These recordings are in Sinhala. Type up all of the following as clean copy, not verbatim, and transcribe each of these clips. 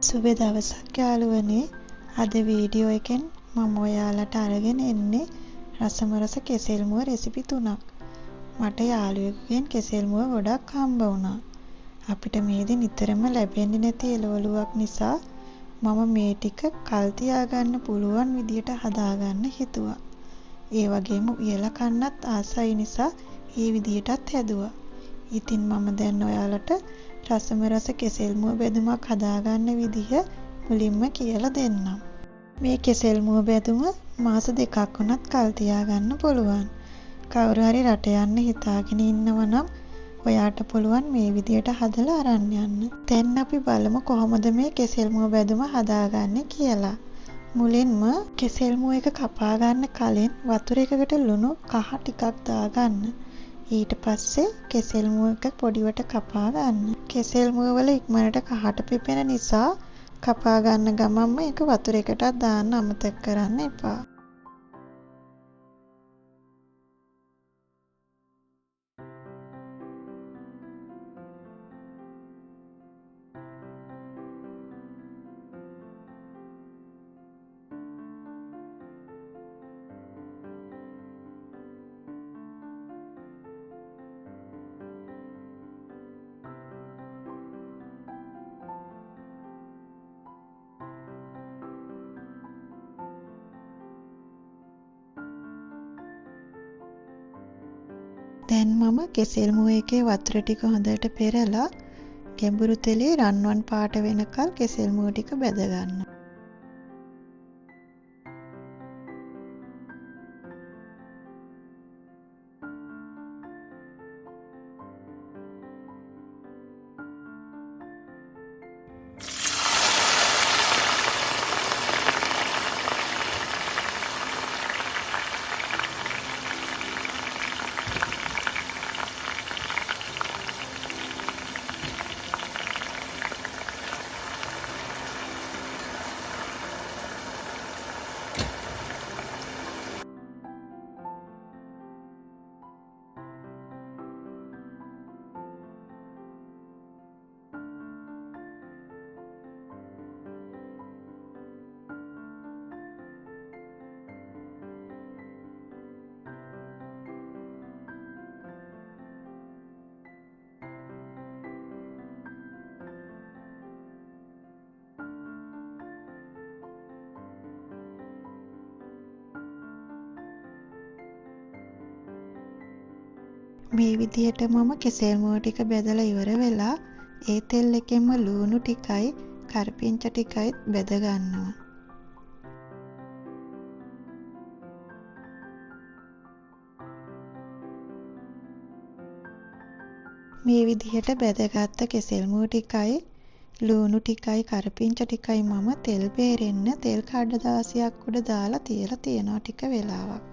සුබ දවසක් යාළුවනේ. අද වීඩියෝ එකෙන් මම ඔයාලට අරගෙන එන්නේ රසමරස කෙසෙල් මුව රෙසිපි 3ක්. මට යාළුවෙකුගෙන් කෙසෙල් මුව ගොඩක් හම්බ වුණා. අපිට මේදී නිතරම ලැබෙන්නේ නැති එළවලුවක් නිසා මම මේ ටික කල් තියාගන්න පුළුවන් විදියට හදාගන්න හිතුවා. ඒ වගේම උයලා කන්නත් ආසයි නිසා මේ විදියටත් හැදුවා. ඉතින් මම දැන් ඔයාලට රසමරස කෙසෙල් මුව බෙදුමක් හදාගන්න විදිහ මුලින්ම කියලා දෙන්නම්. මේ කෙසෙල් මුව බෙදුම මාස 2ක් වුණත් කල් තියාගන්න පුළුවන්. කවුරු හරි රට යන්න හිතාගෙන ඉන්නව නම් ඔයාට පුළුවන් මේ විදියට හදලා අරන් යන්න. දැන් අපි බලමු කොහොමද මේ කෙසෙල් මුව බෙදුම හදාගන්නේ කියලා. මුලින්ම කෙසෙල් මුව එක කපා ගන්න කලින් වතුර එකකට ලුණු කහ ටිකක් දාගන්න. ඊට පස්සේ කෙසෙල් මුව එක පොඩිවට කපා ගන්න. කෙසෙල් මුව වල ඉක්මනට කහට පිපෙන නිසා කපා ගන්න ගමන්ම ඒක වතුර එකටත් දාන්න අමතක කරන්න එපා. දැන් මම කෙසෙල් මුව එකේ වතුර ටික හොඳට පෙරලා ගැඹුරු තෙලේ රන්වන් පාට වෙනකල් කෙසෙල් මුව ටික බෙද ගන්නවා. මේ විදිහට මම කෙසෙල් මුව ටික බෙදලා ඉවර වෙලා ඒ තෙල් එකෙන්ම ලුණු ටිකයි කරපිංච ටිකයි බෙද ගන්නවා. මේ විදිහට බෙදගත්ත කෙසෙල් මුව ටිකයි ලුණු ටිකයි කරපිංච ටිකයි මම තෙල් බේරෙන්න තෙල් කඩදාසියක් උඩ දාලා තියලා තියෙනවා ටික වෙලාවක්.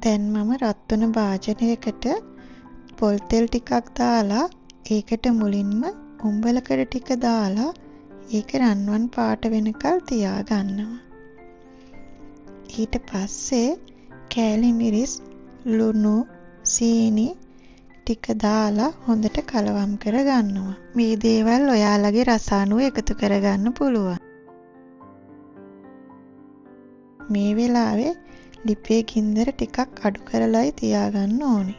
දැන් මම රත් වෙන භාජනයකට පොල් තෙල් ටිකක් දාලා ඒකට මුලින්ම උම්බලකඩ ටික දාලා ඒක රන්වන් පාට වෙනකල් තියා ගන්නවා. ඊට පස්සේ කෑලි මිරිස් ලුණු සීනි ටික දාලා හොඳට කලවම් කර ගන්නවා. මේ දේවල් ඔයාලගේ රස අනුව එකතු කරගන්න පුළුවන්. මේ වෙලාවේ ලිපේ ගින්දර ටිකක් අඩු කරලායි තියාගන්න ඕනේ.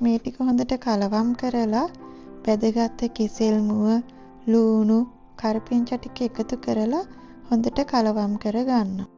මේ ටික හොඳට කලවම් කරලා බෙදගත්ත කෙසෙල් මුව ලුණු කරපිංච ටික එකතු කරලා හොඳට කලවම් කර ගන්න.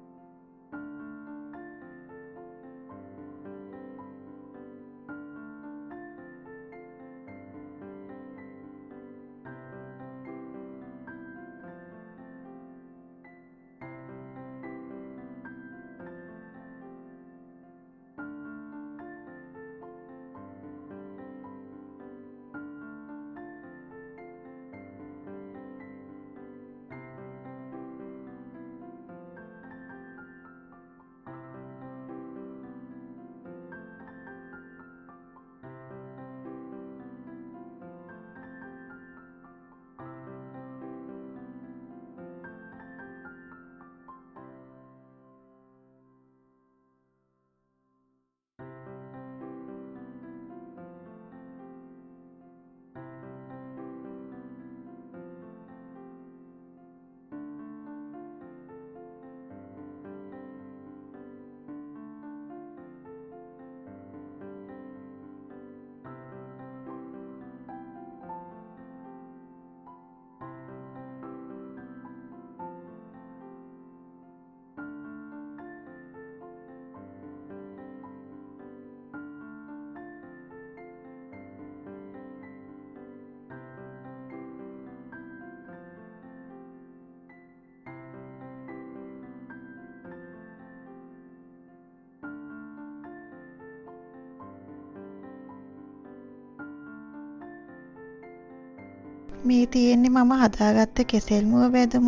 මේ තියෙන්නේ මම හදාගත්ත කෙසෙල් මුව බැදුම.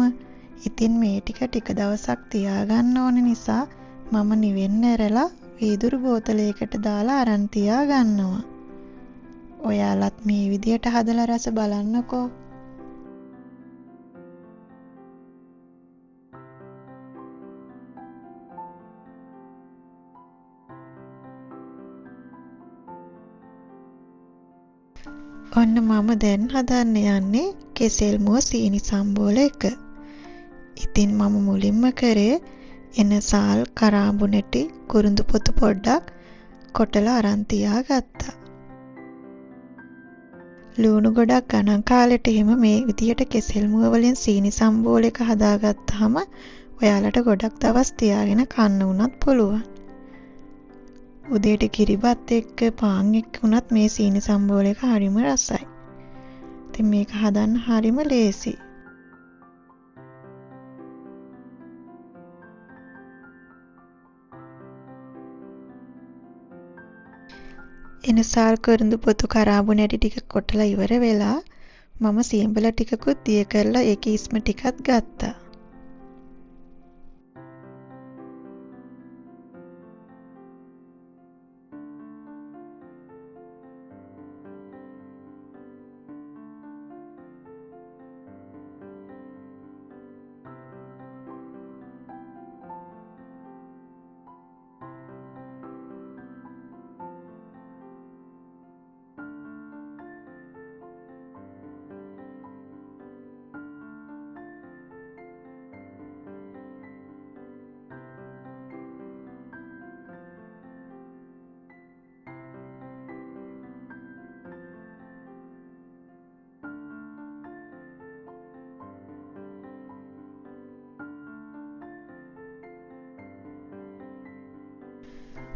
ඉතින් මේ ටික දවසක් තියාගන්න ඕන නිසා මම නිවෙන්න ඇරලා වීදුරු බෝතලයකට දාලා අරන් තියාගන්නවා. ඔයාලත් මේ විදියට හදලා රස බලන්නකෝ. ඔන්න මම දැන් හදන්න යන්නේ කෙසෙල් මුව සීනි සම්බෝල එක. ඉතින් මම මුලින්ම කරේ එන සාල් කරාඹු නැටි කුරුඳු පොතු පොඩ්ඩක් කොටලා අරන් තියාගත්තා. ලුණු ගොඩක් ගණන් කාලෙට එහෙම මේ විදියට කෙසෙල් මුව වලින් සීනි සම්බෝල එක හදාගත්තාම ඔයාලට ගොඩක් දවස් තියාගෙන කන්න උනත් පුළුවන්. උදේට කිරිබත් එක්ක පාන් එක්ක උනත් මේ සීනි සම්බෝල එක හරිම රසයි. ඉතින් මේක හදන්න හරිම ලේසි. එනසාල් කුරුඳු පොතු කරාඹු නැටි ටික කොටලා ඉවර වෙලා මම සියඹල ටිකකුත් දිය කරලා ඒකේ ඉස්ම ටිකක් ගත්තා.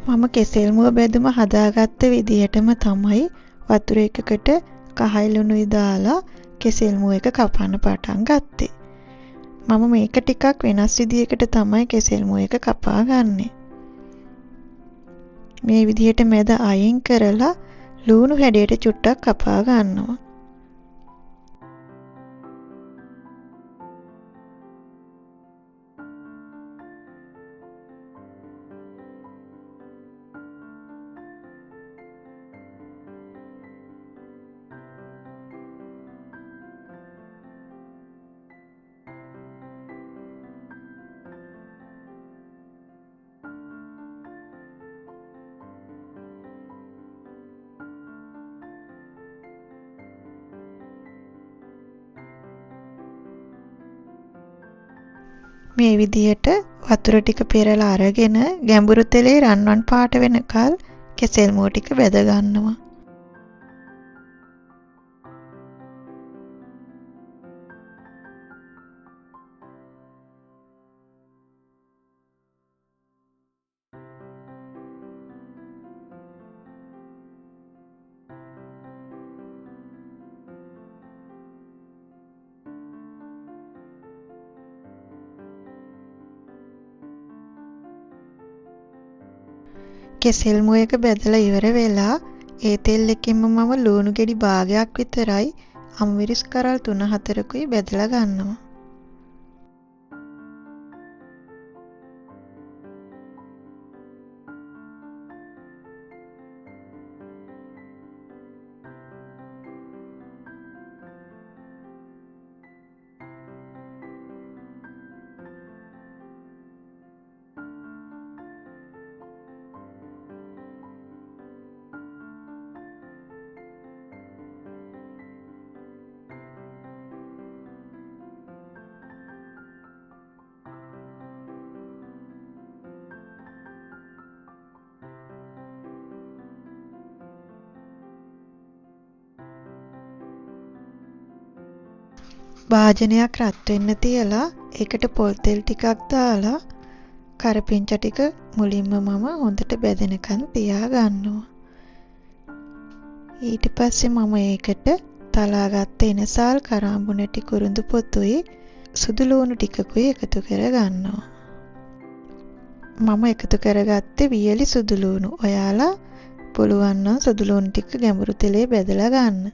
මම කෙසෙල් මුව බැදුම හදාගත්ත විදිහටම තමයි වතුර එකකට කහයි ලුණුයි දාලා කෙසෙල් මුව එක කපන්න පටන් ගත්තේ. මම මේක ටිකක් වෙනස් විදිහකට තමයි කෙසෙල් මුව එක කපා ගන්නෙ. මේ විදිහට මැද අයින් කරලා ලුණු හැඩයට චුට්ටක් කපා ගන්නවා. මේ විදිහට වතුර ටික පෙරලා අරගෙන ගැඹුරු තෙලේ රන්වන් පාට වෙනකල් කෙසෙල් මුව ටික බෙද ගන්නවා. කෙසෙල් මුව එක බෙදලා ඉවර වෙලා ඒ තෙල් එකෙන්ම මම ලුණු ගෙඩි භාගයක් විතරයි අමුවිරිස් කරල් 3-4කුයි බෙදලා ගන්නවා. භාජනයක් රත් වෙන්න තියලා ඒකට පොල් තෙල් ටිකක් දාලා කරපිංචා ටික මුලින්ම මම හොඳට බැදෙනකන් තියා ගන්නවා. ඊට පස්සේ මම ඒකට තලාගත්ත එනසාල් කරාඹු නැටි කුරුඳු පොතුයි සුදු ලුණු ටිකකුයි එකතු කර ගන්නවා. මම එකතු කරගත්තේ වියලි සුදු ලුණු. ඔයාලා පුළුවන් නම් සුදු ලුණු ටික ගැඹුරු තෙලේ බෙදලා ගන්න.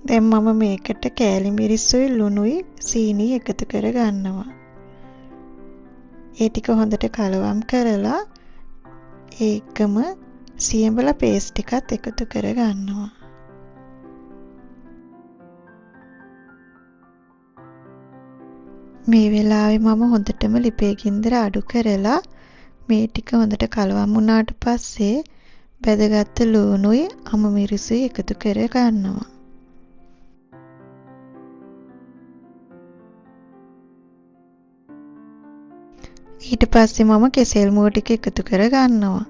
දැන් මම මේකට කෑලි මිරිස්සුයි ලුණුයි සීනි එකතු කර ගන්නවා. ඒ ටික හොඳට කලවම් කරලා ඒකම සියඹල පේස්ට් එකත් එකතු කර ගන්නවා. මේ වෙලාවේ මම හොඳටම ලිපේ ගින්දර අඩු කරලා මේ ටික හොඳට කලවම් වුණාට පස්සේ බැදගත්තු ලුණුයි අමු මිරිසුයි එකතු කර ගන්නවා. ඊට පස්සේ මම කෙසෙල් මුව ටික එකතු කර ගන්නවා.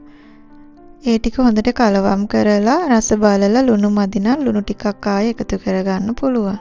ඒ ටික හොඳට කලවම් කරලා රස බලලා ලුණු මදි නම් ලුණු ටිකක් ආයෙ එකතු කර ගන්න පුළුවන්.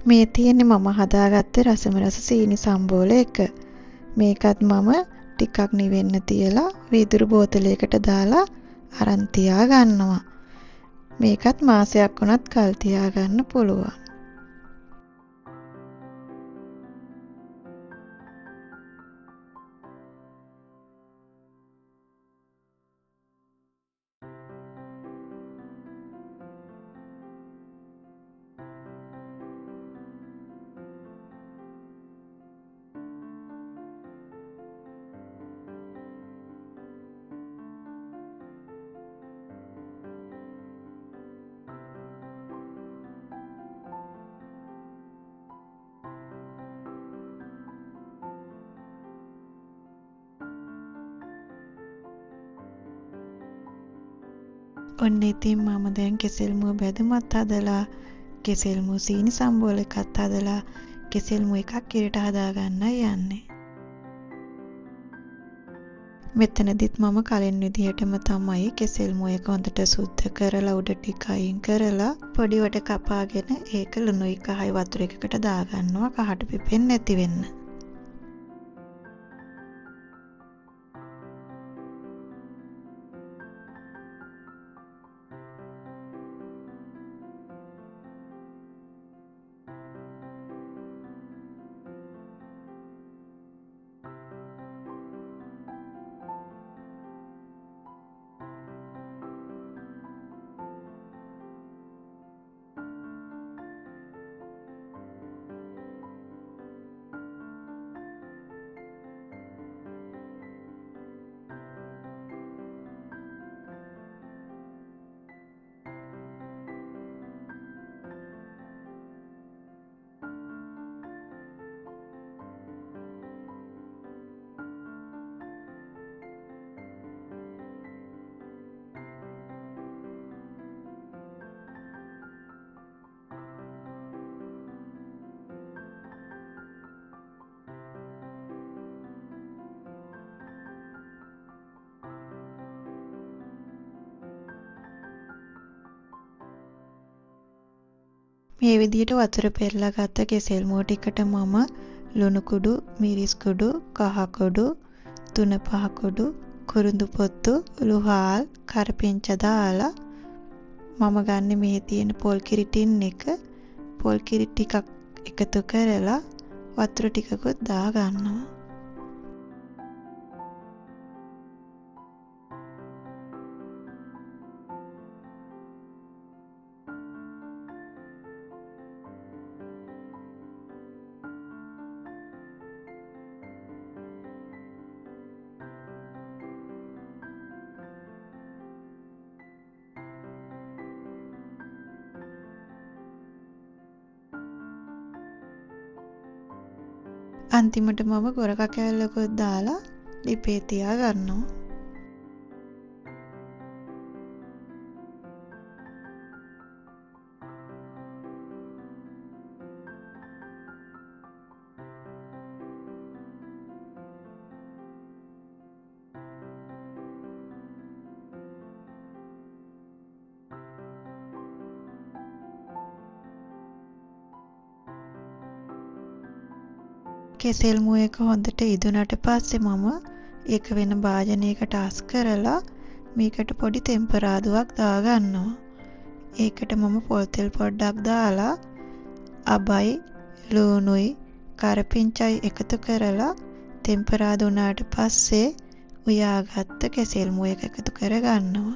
මේ තියෙන්නේ මම හදාගත්ත රසම රස සීනි සම්බෝල එක. මේකත් මම ටිකක් නිවෙන්න තියලා වීදුරු බෝතලයකට දාලා අරන් තියා ගන්නවා. මේකත් මාසයක් වුණත් කල් තියා ගන්න පුළුවන්. ඔන්න ඉතින් මම දැන් කෙසෙල් මුව බැදුමත් හදලා කෙසෙල් මුව සීනි සම්බෝල එකත් හදලා කෙසෙල් මුව එකක් ඉරට හදාගන්නයි යන්නේ. මෙතනදිත් මම කලින් විදිහටම තමයි කෙසෙල් මුව එක හොඳට සුද්ධ කරලා උඩ ටික අයින් කරලා පොඩි වට කපාගෙන ඒක ලුණුයි කහයි වතුර එකකට දාගන්නවා කහට පිපෙන්නේ නැති වෙන්න. මේ විදිහට වතුර පෙරලා ගත්ත කෙසෙල් මුව ටිකට මම ලුණු කුඩු, මිරිස් කුඩු, කහ කුඩු, තුන පහ කුඩු, කුරුඳු පොත්තු, ලුහාල්, කරපිංච දාලා මම ගන්න මේ තියෙන පොල් කිරි ටින් එක පොල් කිරි ටිකක් එකතු කරලා වතුර ටිකකුත් දා ගන්නවා. අන්තිමට මම ගොරක කෑල්ලකුත් දාලා ලිපේ තියා ගන්නවා. කෙසෙල් මුව එක හොඳට ඉදුණට පස්සේ මම ඒක වෙන භාජනයකට අස් කරලා මේකට පොඩි තෙම්පරාදුවක් දාගන්නවා. ඒකට මම පොල් තෙල් පොඩ්ඩක් දාලා අබයි ලූණුයි කරපිංචයි එකතු කරලා තෙම්පරාදු වුණාට පස්සේ උයාගත්ත කෙසෙල් මුව එක එකතු කරගන්නවා.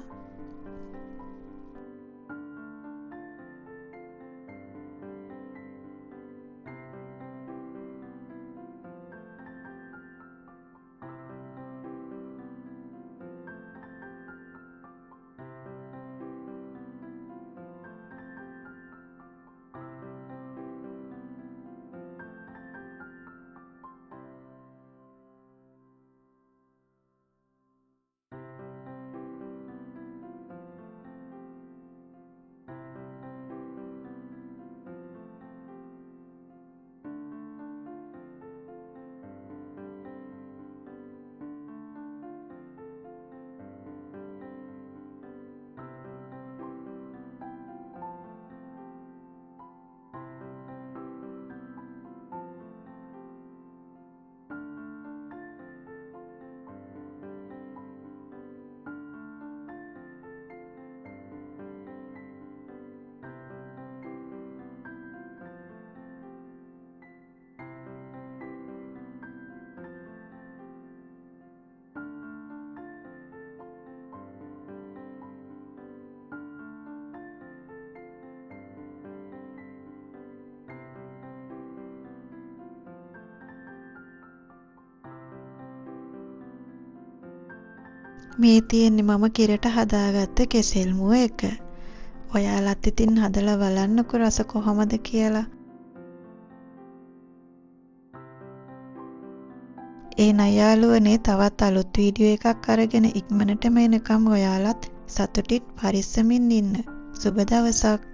මේ තියෙන්නේ මම කිරට හදාගත්ත කෙසෙල් මුව එක. ඔයාලත් ඉතින් හදලා බලන්නකෝ රස කොහමද කියලා. යාළුවනේ තවත් අලුත් වීඩියෝ එකක් අරගෙන ඉක්මනටම එනකම් ඔයාලත් සතුටින් පරිස්සමින් ඉන්න. සුබ දවසක්.